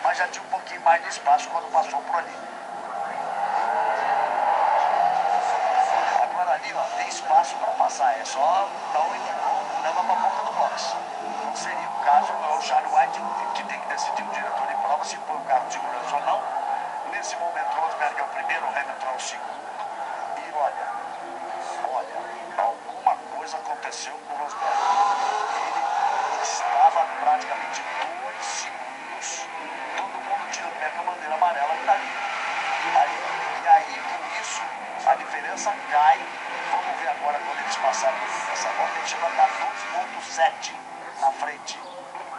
mas já tinha um pouquinho mais de espaço quando passou por ali. Agora ali, ó, tem espaço para passar, é só dar um empurrão, leva para a boca do box. Não seria o caso, é o Charlie White que tem que decidir, o diretor de prova, se põe o carro de segurança ou não. Nesse momento, o Rosberg é o primeiro, o Hamilton é o segundo. E olha, alguma coisa aconteceu com o Rosberg. Ele estava praticamente 2 segundos. Todo mundo tira o pé com a bandeira amarela que está ali. E aí, com isso, a diferença cai. Vamos ver agora quando eles passaram essa volta. Ele chegou a estar 2,7 na frente.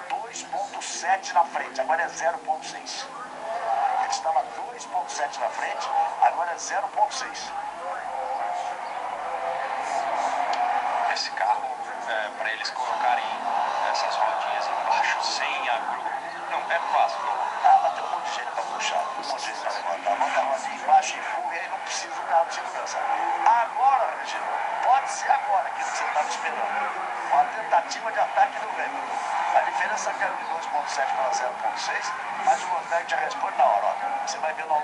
2,7 na frente, agora é 0,6. Ele estava 2,7 na frente, agora é 0,6. Esse carro, para eles colocarem essas rodinhas embaixo sem a grua, não é fácil. Mas tem um monte de gente para puxar, um monte de gente para levantar. Manda a rodinha embaixo e empurra, e aí não precisa do carro de segurança. Agora, Regina, pode ser agora aquilo que você estava esperando. Uma tentativa de ataque do Hamilton. A diferença caiu de 2,7 para 0,6, mas o Rosberg já responde na hora. Ó. Você vai ver no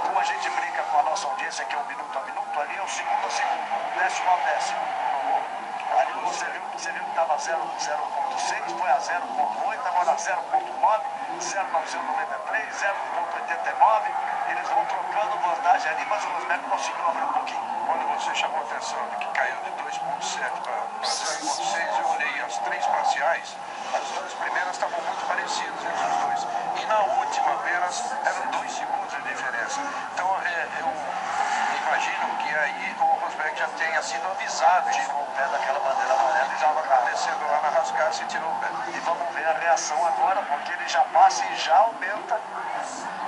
como a gente brinca com a nossa audiência, que é um minuto a minuto, ali é o segundo a segundo, décimo a décimo. Ali você viu que estava 0,6, foi a 0,8, agora 0,9, 0,993, 0,89. Eles vão trocando vantagem ali, mas o Rosberg conseguiu abrir um pouquinho. Quando você chamou a atenção de que caiu de 2,7 para 0,6, eu olhei as 3 parciais. As 2 primeiras estavam muito parecidas entre os dois. E na última apenas eram 2 segundos de diferença. Então eu imagino que aí o Rosberg já tenha sido avisado. Tirou o pé daquela bandeira amarela e já vai Descendo lá na rascaça e tirou o pé. E vamos ver a reação agora, porque ele já passa e já aumenta.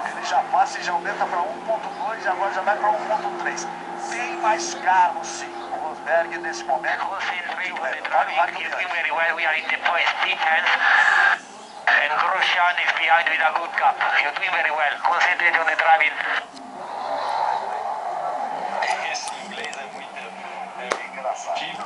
Ele já passa e já aumenta para 1,2 e agora já vai para 1,3. Tem mais carro, sim, o Rosberg nesse momento. He's doing very well. We are in the first difference. And Grosjean is behind with a good gap. You're doing very well. Concentrate on the driving. Esse inglês é muito engraçado.